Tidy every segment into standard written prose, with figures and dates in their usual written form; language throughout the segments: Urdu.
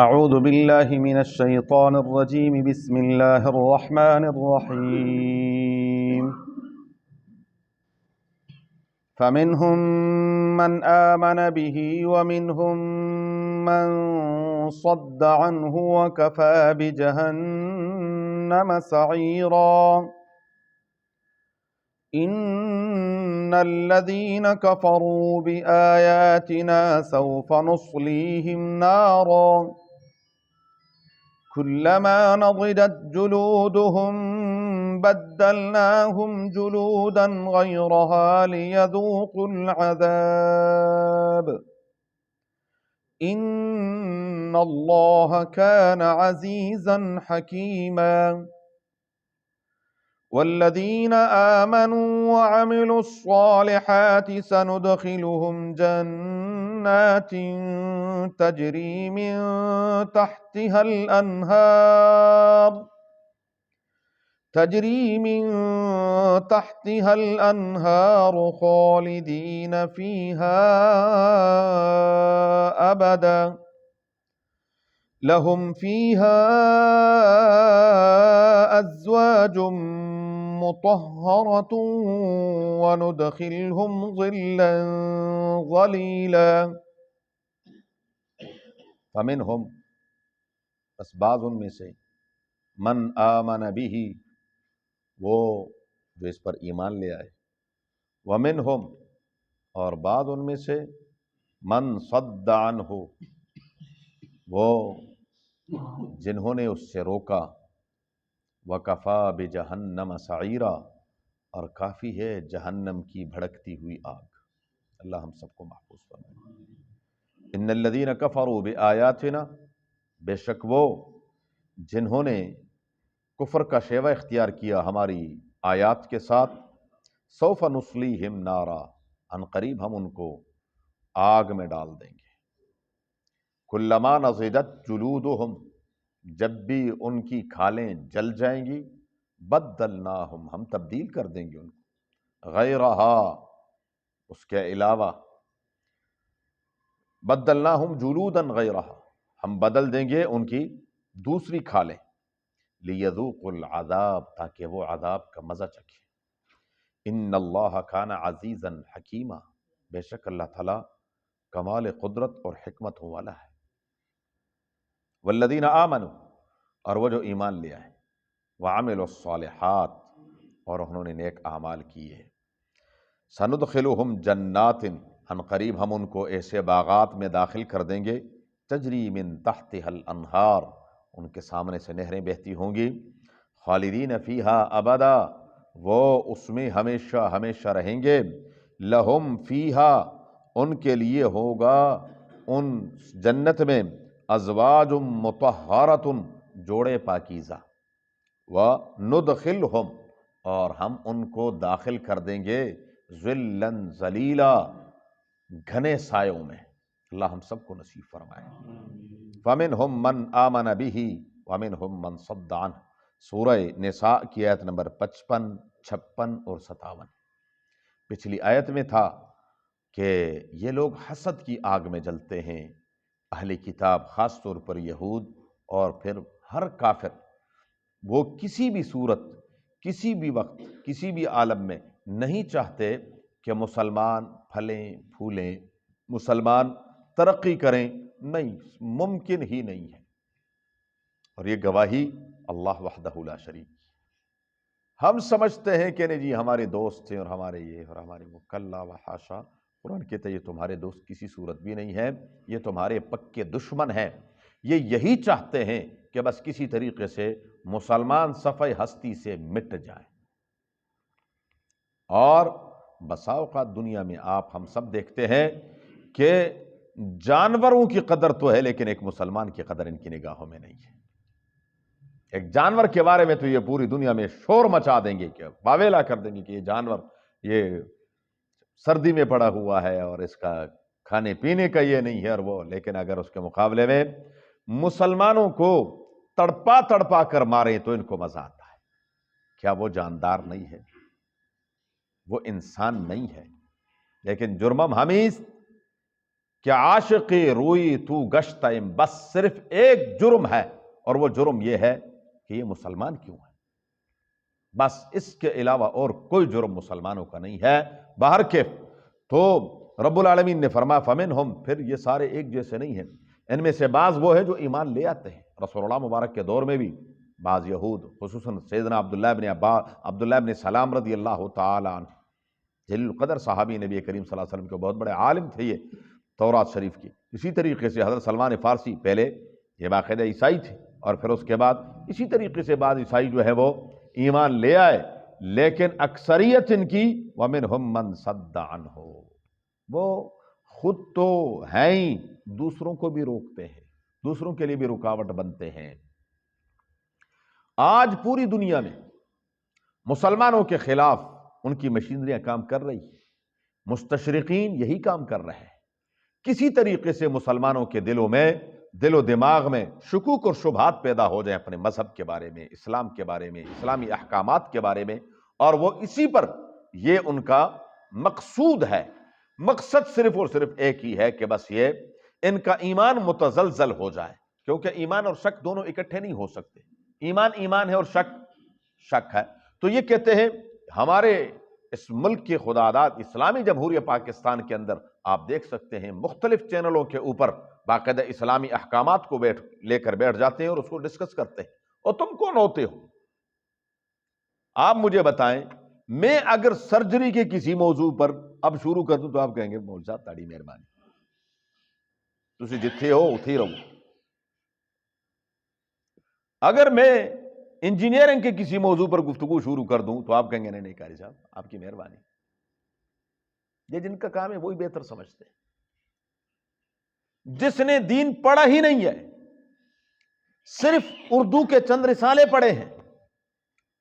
أعوذ بالله من الشيطان الرجيم بسم الله الرحمن الرحيم فمنهم من آمن به ومنهم من صد عنه وكفى بجهنم سعيرا إن الذين كفروا بآياتنا سوف نصليهم نارا كلما نضجت جلودهم بدلناهم جلودا غيرها ليذوقوا العذاب إن الله كان عزيزا حكيما والذين آمنوا وعملوا الصالحات سندخلهم جنات تجري من تحتها الأنهار خالدين فيها أبدا لهم فيها أزواج مطهرة وندخلهم ظلا ظليلا فمنهم بس بعض ان میں سے من آمن به وہ جو اس پر ایمان لے آئے ومنهم اور بعض ان میں سے من صد عنہ وہ جنہوں نے اس سے روکا وَكَفَى بِجَهَنَّمَ سَعِيرًا اور کافی ہے جہنم کی بھڑکتی ہوئی آگ۔ اللہ ہم سب کو محفوظ فرمائے۔ ان الذین کفروا بآیاتنا، بے شک وہ جنہوں نے کفر کا شیوہ اختیار کیا ہماری آیات کے ساتھ، سوف نصلیہم نارا، ان قریب ہم ان کو آگ میں ڈال دیں گے۔ کلما نضجت جلودہم، جب بھی ان کی کھالیں جل جائیں گی، بدلناہم، ہم تبدیل کر دیں گے ان کو، غیرہا، اس کے علاوہ، بدلناہم جلودا غیرہا، ہم بدل دیں گے ان کی دوسری کھالیں، لیذوقوا العذاب، تاکہ وہ عذاب کا مزہ چکھیں۔ ان اللہ کان عزیزا حکیما، بے شک اللہ تعالیٰ کمال قدرت اور حکمت والا ہے۔ والذین آمنوا، اور وہ جو ایمان لے آئے، وعملوا الصالحات، اور انہوں نے نیک اعمال کیے، سندخلہم جنات، ان قریب ہم ان کو ایسے باغات میں داخل کر دیں گے، تجری من تحتها الانہار، ان کے سامنے سے نہریں بہتی ہوں گی، خالدین فیہا ابدا، وہ اس میں ہمیشہ ہمیشہ رہیں گے، لہم فیہا، ان کے لیے ہوگا ان جنت میں، ازواج مطہرۃ، جوڑے پاکیزہ، وندخلہم، اور ہم ان کو داخل کر دیں گے، ظلا ظلیلا، گھنے سایوں میں۔ اللہ ہم سب کو نصیب فرمائے۔ فمنہم من آمن بہ ومنہم من صد عنہ، سورہ نساء کی آیت نمبر 55، 56 اور 57۔ پچھلی آیت میں تھا کہ یہ لوگ حسد کی آگ میں جلتے ہیں، اہل کتاب، خاص طور پر یہود، اور پھر ہر کافر، وہ کسی بھی صورت، کسی بھی وقت، کسی بھی عالم میں نہیں چاہتے کہ مسلمان پھلیں پھولیں، مسلمان ترقی کریں، نہیں، ممکن ہی نہیں ہے۔ اور یہ گواہی اللہ وحدہ لا شریک۔ ہم سمجھتے ہیں کہ نہیں جی ہمارے دوست ہیں اور ہمارے یہ اور ہمارے وہ، کلا و حاشا، قرآن کہتا ہے یہ تمہارے دوست کسی صورت بھی نہیں ہے، یہ تمہارے پکے دشمن ہیں، یہ یہی چاہتے ہیں کہ بس کسی طریقے سے مسلمان صفحہ ہستی سے مٹ جائیں۔ اور بسا اوقات دنیا میں آپ ہم سب دیکھتے ہیں کہ جانوروں کی قدر تو ہے، لیکن ایک مسلمان کی قدر ان کی نگاہوں میں نہیں ہے۔ ایک جانور کے بارے میں تو یہ پوری دنیا میں شور مچا دیں گے، کہ واویلا کر دیں گے کہ یہ جانور یہ سردی میں پڑا ہوا ہے اور اس کا کھانے پینے کا یہ نہیں ہے اور وہ، لیکن اگر اس کے مقابلے میں مسلمانوں کو تڑپا تڑپا کر ماریں تو ان کو مزہ آتا ہے۔ کیا وہ جاندار نہیں ہے؟ وہ انسان نہیں ہے؟ لیکن جرمم ہمیز کہ عاشق روئی تو گشتم، بس صرف ایک جرم ہے، اور وہ جرم یہ ہے کہ یہ مسلمان کیوں ہے، بس اس کے علاوہ اور کوئی جرم مسلمانوں کا نہیں ہے۔ بہرکیف تو رب العالمین نے فرمایا فمنہم، پھر یہ سارے ایک جیسے نہیں ہیں، ان میں سے بعض وہ ہے جو ایمان لے آتے ہیں۔ رسول اللہ مبارک کے دور میں بھی بعض یہود، خصوصاً سیدنا عبداللہ ابن سلام رضی اللہ تعالی عنہ، جلیل القدر صحابی نبی کریم صلی اللہ علیہ وسلم کے بہت بڑے عالم تھے یہ تورات شریف کی۔ اسی طریقے سے حضرت سلمان فارسی پہلے یہ باقاعدہ عیسائی تھے، اور پھر اس کے بعد اسی طریقے سے بعض عیسائی جو ہے وہ ایمان لے آئے، لیکن اکثریت ان کی وَمِنْهُمْ مَنْ صَدَّ عَنْهُ، وہ خود تو ہیں ہی، دوسروں کو بھی روکتے ہیں، دوسروں کے لیے بھی رکاوٹ بنتے ہیں۔ آج پوری دنیا میں مسلمانوں کے خلاف ان کی مشینریاں کام کر رہی ہیں، مستشرقین یہی کام کر رہے ہیں، کسی طریقے سے مسلمانوں کے دل و دماغ میں شکوک اور شبہات پیدا ہو جائیں اپنے مذہب کے بارے میں، اسلام کے بارے میں، اسلامی احکامات کے بارے میں، اور وہ اسی پر یہ ان کا مقصود ہے۔ مقصد صرف اور صرف ایک ہی ہے کہ بس یہ ان کا ایمان متزلزل ہو جائے، کیونکہ ایمان اور شک دونوں اکٹھے نہیں ہو سکتے، ایمان ایمان ہے اور شک شک ہے۔ تو یہ کہتے ہیں ہمارے اس ملک کی خداداد اسلامی جمہوریہ پاکستان کے اندر آپ دیکھ سکتے ہیں مختلف چینلوں کے اوپر باقاعدہ اسلامی احکامات کو لے کر بیٹھ جاتے ہیں اور اس کو ڈسکس کرتے ہیں۔ اور تم کون ہوتے ہو؟ آپ مجھے بتائیں، میں اگر سرجری کے کسی موضوع پر اب شروع کر دوں تو آپ کہیں گے مول صاحب تاڑی مہربانی، تسی جتھے ہو اتھے ہی رہو۔ اگر میں انجینئرنگ کے کسی موضوع پر گفتگو شروع کر دوں تو آپ کہیں گے نہیں قاری صاحب آپ کی مہربانی، یہ جن کا کام ہے وہی بہتر سمجھتے ہیں۔ جس نے دین پڑھا ہی نہیں ہے، صرف اردو کے چند رسالے پڑھے ہیں،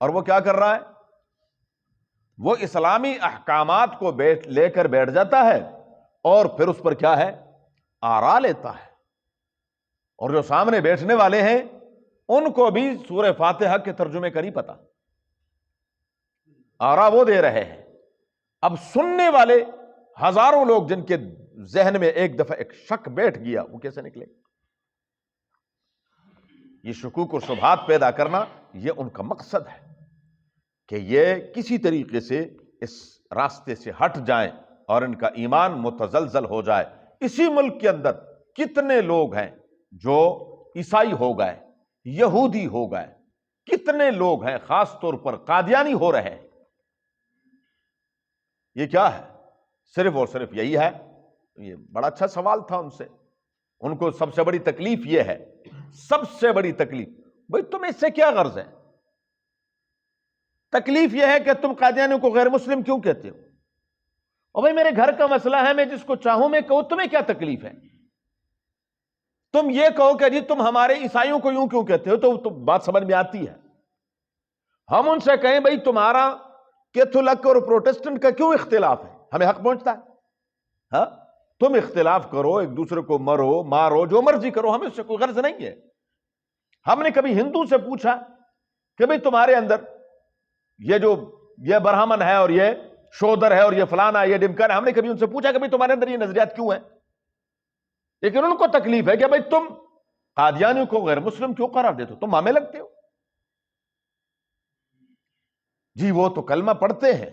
اور وہ کیا کر رہا ہے؟ وہ اسلامی احکامات کو لے کر بیٹھ جاتا ہے اور پھر اس پر کیا ہے؟ آرا لیتا ہے، اور جو سامنے بیٹھنے والے ہیں ان کو بھی سورہ فاتحہ کے ترجمے کا نہیں پتا، آرا وہ دے رہے ہیں۔ اب سننے والے ہزاروں لوگ جن کے ذہن میں ایک دفعہ ایک شک بیٹھ گیا، وہ کیسے نکلے؟ یہ شکوک اور شبہات پیدا کرنا یہ ان کا مقصد ہے کہ یہ کسی طریقے سے اس راستے سے ہٹ جائیں اور ان کا ایمان متزلزل ہو جائے۔ اسی ملک کے اندر کتنے لوگ ہیں جو عیسائی ہو گئے، یہودی ہو گئے، کتنے لوگ ہیں خاص طور پر قادیانی ہو رہے ہیں۔ یہ کیا ہے؟ صرف اور صرف یہی ہے۔ یہ بڑا اچھا سوال تھا ان سے، ان کو سب سے بڑی تکلیف یہ ہے، سب سے بڑی تکلیف، بھئی تمہیں اس سے کیا غرض ہے؟ تکلیف یہ ہے کہ تم قادیانیوں کو غیر مسلم کیوں کہتے ہو؟ اور بھئی میرے گھر کا مسئلہ ہے، میں جس کو چاہوں میں کہوں، تمہیں کیا تکلیف ہے؟ تم یہ کہو کہ جی تم ہمارے عیسائیوں کو یوں کیوں کہتے ہو، تو بات سمجھ میں آتی ہے۔ ہم ان سے کہیں بھئی تمہارا کیتھولک اور پروٹسٹنٹ کا کیوں اختلاف ہے؟ ہمیں حق پہنچتا ہے؟ ہاں تم اختلاف کرو، ایک دوسرے کو مرو مارو، جو مرضی کرو، ہمیں اس سے کوئی غرض نہیں ہے۔ ہم نے کبھی ہندو سے پوچھا کہ بھئی تمہارے اندر یہ برہمن ہے اور یہ شودر ہے اور یہ فلانا ہے، یہ ڈمکن ہے، ہم نے کبھی ان سے پوچھا کہ بھئی تمہارے اندر یہ نظریات کیوں ہیں؟ لیکن ان کو تکلیف ہے کہ بھئی تم قادیانیوں کو غیر مسلم کیوں قرار دیتے ہو، تم مامے لگتے ہو۔ جی وہ تو کلمہ پڑھتے ہیں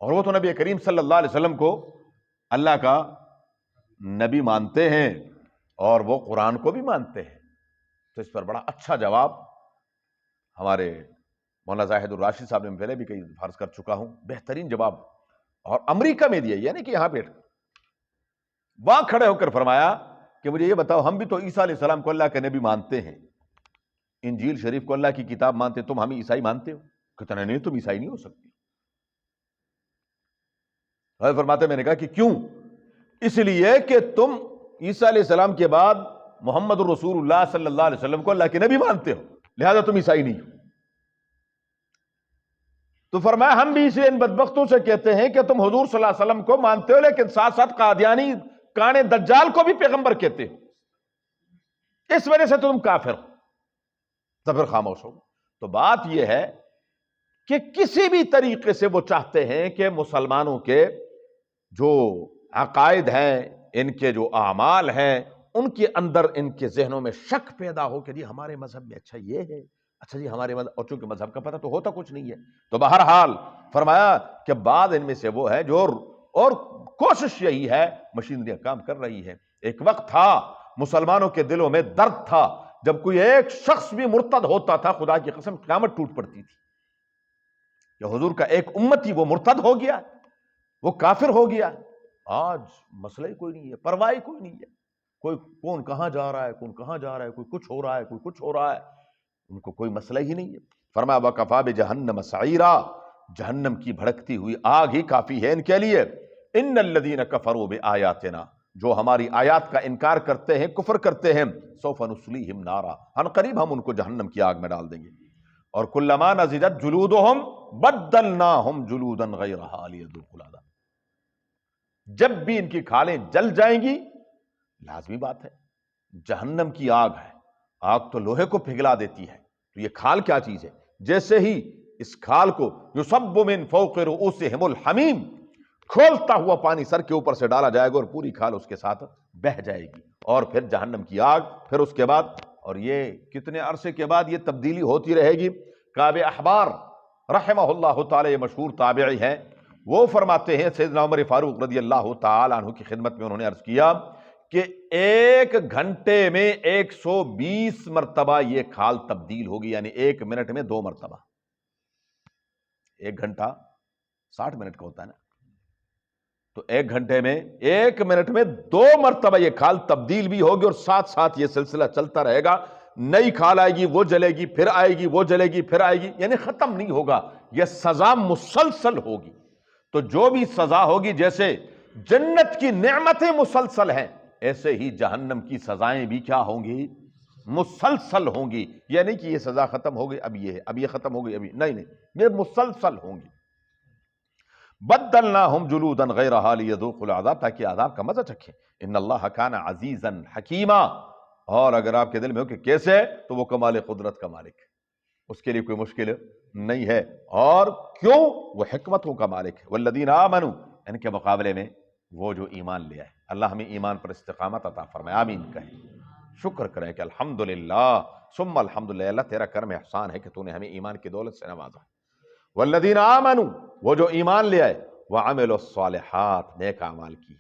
اور وہ تو نبی کریم صلی اللہ علیہ وسلم کو اللہ کا نبی مانتے ہیں اور وہ قرآن کو بھی مانتے ہیں۔ تو اس پر بڑا اچھا جواب ہمارے مولانا زاہد الراشد صاحب نے پہلے بھی کئی عرض کر چکا ہوں، بہترین جواب، اور امریکہ میں دیا، یعنی کہ یہاں بیٹھ کر وہاں کھڑے ہو کر فرمایا کہ مجھے یہ بتاؤ، ہم بھی تو عیسیٰ علیہ السلام کو اللہ کے نبی مانتے ہیں، انجیل شریف کو اللہ کی کتاب مانتے، تم ہمیں عیسائی مانتے ہو؟ کہتے نہیں تم عیسائی نہیں ہو سکتے۔ حضرت فرماتے میں نے کہا کہ کیوں؟ اس لیے کہ تم عیسیٰ علیہ السلام کے بعد محمد الرسول اللہ صلی اللہ علیہ وسلم کو اللہ کے نبی مانتے ہو، لہذا تم عیسائی نہیں ہو۔ تو فرمایا ہم بھی اسے ان بدبختوں سے کہتے ہیں کہ تم حضور صلی اللہ علیہ وسلم کو مانتے ہو لیکن ساتھ ساتھ قادیانی کانے دجال کو بھی پیغمبر کہتے ہو، اس وجہ سے تم کافر ہو۔ تو پھر خاموش ہو۔ تو بات یہ ہے کہ کسی بھی طریقے سے وہ چاہتے ہیں کہ مسلمانوں کے جو عقائد ہیں، ان کے جو اعمال ہیں ان کے اندر ان کے ذہنوں میں شک پیدا ہو کہ جی ہمارے مذہب میں اچھا یہ ہے، اچھا جی ہمارے مذہب، اور چونکہ مذہب کا پتہ تو ہوتا کچھ نہیں ہے، تو بہرحال فرمایا کہ بعض ان میں سے وہ ہے جو اور کوشش یہی ہے، مشینری کام کر رہی ہے۔ ایک وقت تھا مسلمانوں کے دلوں میں درد تھا، جب کوئی ایک شخص بھی مرتد ہوتا تھا خدا کی قسم قیامت ٹوٹ پڑتی تھی کہ حضور کا ایک امتی وہ مرتد ہو گیا، وہ کافر ہو گیا۔ آج مسئلہ ہی کوئی نہیں ہے، پرواہ ہی کوئی نہیں ہے، کوئی کون کہاں جا رہا ہے، کون کہاں جا رہا ہے، کوئی کچھ ہو رہا ہے، کوئی کچھ ہو رہا ہے، ان کو کوئی مسئلہ ہی نہیں ہے۔ فرمایا وَكَفَىٰ بِجَهَنَّمَ سَعِيرًا، جہنم کی بھڑکتی ہوئی آگ ہی کافی ہے ان کے لیے۔ ان الذین کفروا بآیاتنا، جو ہماری آیات کا انکار کرتے ہیں، کفر کرتے ہیں، سوف نصلیہم نارا، ان قریب ہم ان کو جہنم کی آگ میں ڈال دیں گے۔ اور کلما نضجت جلودہم بدلناہم جلودا غیرہا لیذوقوا العذاب، جب بھی ان کی کھالیں جل جائیں گی، لازمی بات ہے جہنم کی آگ ہے، آگ تو لوہے کو پگھلا دیتی ہے، تو یہ کھال کیا چیز ہے؟ جیسے ہی اس کھال کو یصب من فوق رؤوسہم الحمیم، کھولتا ہوا پانی سر کے اوپر سے ڈالا جائے گا اور پوری کھال اس کے ساتھ بہہ جائے گی، اور پھر جہنم کی آگ، پھر اس کے بعد، اور یہ کتنے عرصے کے بعد یہ تبدیلی ہوتی رہے گی۔ کعب احبار رحمہ اللہ تعالی، یہ مشہور تابعی ہیں، وہ فرماتے ہیں سیدنا عمر فاروق رضی اللہ تعالی عنہ کی خدمت میں انہوں نے عرض کیا کہ ایک گھنٹے میں 120 مرتبہ یہ کھال تبدیل ہوگی، یعنی ایک منٹ میں 2 مرتبہ، ایک گھنٹہ 60 منٹ کا ہوتا ہے نا، تو ایک گھنٹے میں، ایک منٹ میں 2 مرتبہ یہ کھال تبدیل بھی ہوگی، اور ساتھ ساتھ یہ سلسلہ چلتا رہے گا، نئی کھال آئے گی وہ جلے گی، پھر آئے گی وہ جلے گی، پھر آئے گی، یعنی ختم نہیں ہوگا، یہ سزا مسلسل ہوگی۔ تو جو بھی سزا ہوگی، جیسے جنت کی نعمتیں مسلسل ہیں، ایسے ہی جہنم کی سزائیں بھی کیا ہوں گی؟ مسلسل ہوں گی، یہ نہیں کہ یہ سزا ختم ہو گئی اب یہ ہے، اب یہ ختم ہو گئی ابھی نہیں، یہ مسلسل ہوں گی۔ بدلناہم جلودا غیرہا لیذوقوا العذاب، تاکہ عذاب کا مزہ چکھیں۔ ان اللہ کان عزیزا حکیما، اور اگر آپ کے دل میں ہو کہ کیسے، تو وہ کمال قدرت کا مالک ہے، اس کے لیے کوئی مشکل نہیں ہے، اور کیوں؟ وہ حکمتوں کا مالک ہے۔ والذین آمنوا، ان کے مقابلے میں وہ جو ایمان لے آئے، اللہ ہمیں ایمان پر استقامت عطا فرمائے، آمین کہیں، شکر کریں کہ الحمدللہ ثم الحمدللہ، اللہ تیرا کرم احسان ہے کہ تو نے ہمیں ایمان کی دولت سے نوازا۔ والذین آمنوا، وہ جو ایمان لے آئے، وعملوا الصالحات، نیک اعمال کی،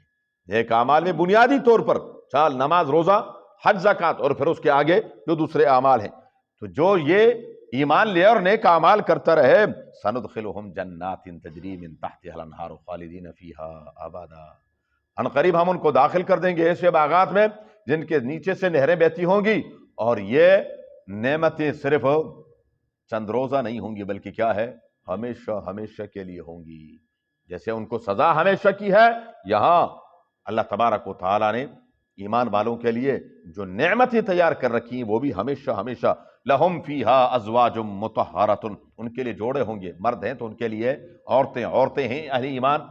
نیک اعمال میں بنیادی طور پر چال نماز، روزہ، حج، زکوٰۃ، اور پھر اس کے آگے جو دوسرے اعمال ہیں، تو جو یہ ایمان لے اور نیک اعمال کرتا رہے، سندخلہم جنات تجری من تحتہا الانہار خالدین فیہا ابدا، ان قریب ہم ان کو داخل کر دیں گے ایسے باغات میں جن کے نیچے سے نہریں بہتی ہوں گی، اور یہ نعمتیں صرف چند روزہ نہیں ہوں گی، بلکہ کیا ہے؟ ہمیشہ ہمیشہ کے لیے ہوں گی۔ جیسے ان کو سزا ہمیشہ کی ہے، یہاں اللہ تبارک و تعالیٰ نے ایمان والوں کے لیے جو نعمتیں تیار کر رکھی ہیں وہ بھی ہمیشہ ہمیشہ۔ لہم فیہا ازواج مطہرۃ، ان کے لیے جوڑے ہوں گے، مرد ہیں تو ان کے لیے عورتیں ہیں اہل ایمان،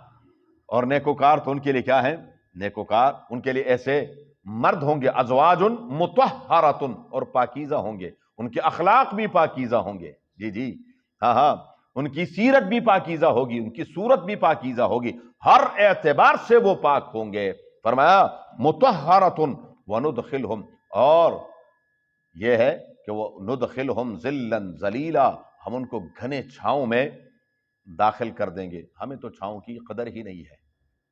اور نیکوکار تو ان کے لیے کیا ہیں؟ نیکوکار، ان کے لیے ایسے مرد ہوں گے، ازواج مطہرۃ، اور پاکیزہ ہوں گے، ان کے اخلاق بھی پاکیزہ ہوں گے، جی جی ہاں ہاں، ان کی سیرت بھی پاکیزہ ہوگی، ان کی صورت بھی پاکیزہ ہوگی، ہر اعتبار سے وہ پاک ہوں گے۔ فرمایا مطہرۃ وندخلہم، اور یہ ہے کہ وہ ندخلہم ذلا ذلیلا، ہم ان کو گھنے چھاؤں میں داخل کر دیں گے۔ ہمیں تو چھاؤں کی قدر ہی نہیں ہے،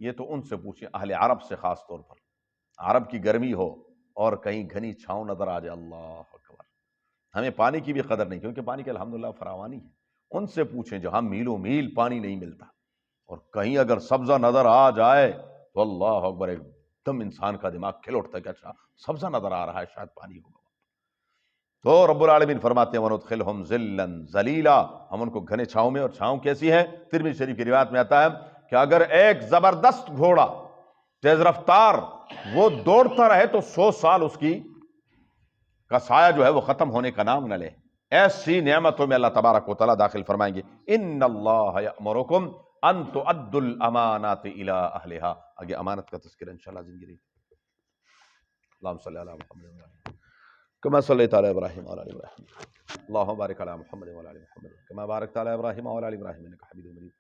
یہ تو ان سے پوچھیں، اہل عرب سے خاص طور پر، عرب کی گرمی ہو اور کہیں گھنی چھاؤں نظر آ جائے، اللہ اکبر، ہمیں پانی کی بھی قدر نہیں، کیونکہ پانی کی الحمدللہ فراوانی ہے، ان سے پوچھیں جہاں میلوں میل پانی نہیں ملتا، اور کہیں اگر سبزہ نظر آ جائے تو اللہ اکبر، ایک دم انسان کا دماغ کھل اٹھتا ہے کہ اچھا سبزہ نظر آ رہا ہے، شاید پانی ہوگا۔ تو رب العالمین فرماتے ہیں وندخلہم ذلا ذلیلا، ہم ان کو گھنے چھاؤں میں، اور چھاؤں کیسی ہے؟ ترمذی شریف کی روایت میں آتا ہے کہ اگر ایک زبردست گھوڑا تیز رفتار وہ دوڑتا رہے تو 100 سال اس کی کا سایہ جو ہے وہ ختم ہونے کا نام نہ لے، ایسی نعمتوں میں اللہ تبارک و تعالیٰ داخل فرمائیں گے۔ ان اللہ یأمرکم ان تؤدوا الامانات الی اہلہا، آگے امانت کا تذکرہ انشاءاللہ زندگی رہی۔ اللہم صلی علی محمد کما صلیت علی ابراہیم وعلی آل ابراہیم، اللہم بارک علی محمد وعلی آل محمد کما بارکت علی ابراہیم وعلی آل ابراہیم انک حمید مجید۔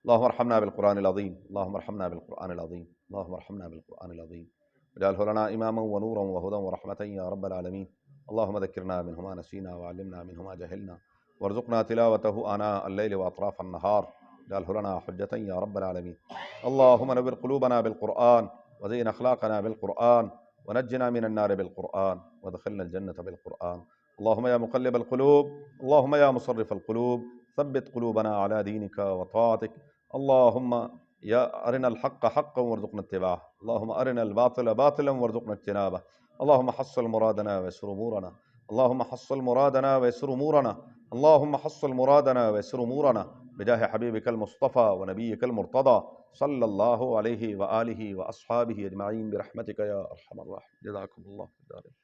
اللهم ارحمنا بالقرآن العظيم، اللهم ارحمنا بالقرآن العظيم، اللهم ارحمنا بالقرآن العظيم، واجعله لنا إماما ونورا وهدى ورحمة يا رب العالمين. اللهم ذكرنا منه ما نسينا وعلمنا منه ما جهلنا وارزقنا تلاوته آناء الليل وأطراف النهار، اجعله لنا حجة يا رب العالمين. اللهم نور قلوبنا بالقرآن، وزين أخلاقنا بالقرآن، ونجنا من النار بالقرآن، وادخلنا الجنة بالقرآن. اللهم يا مقلب القلوب، اللهم يا مصرف القلوب، ثبت قلوبنا على دينك وطاعتك. اللهم يا أرنا الحق حقا وارزقنا اتباعه، اللهم أرنا الباطل باطلا وارزقنا اجتنابه. اللهم حصل مرادنا ويسر أمورنا، اللهم حصل مرادنا ويسر أمورنا، اللهم حصل مرادنا ويسر أمورنا بجاه حبيبك المصطفى ونبيك المرتضى صلى الله عليه وآله وأصحابه أجمعين برحمتك يا أرحم الراحمين. جزاكم الله خيرا.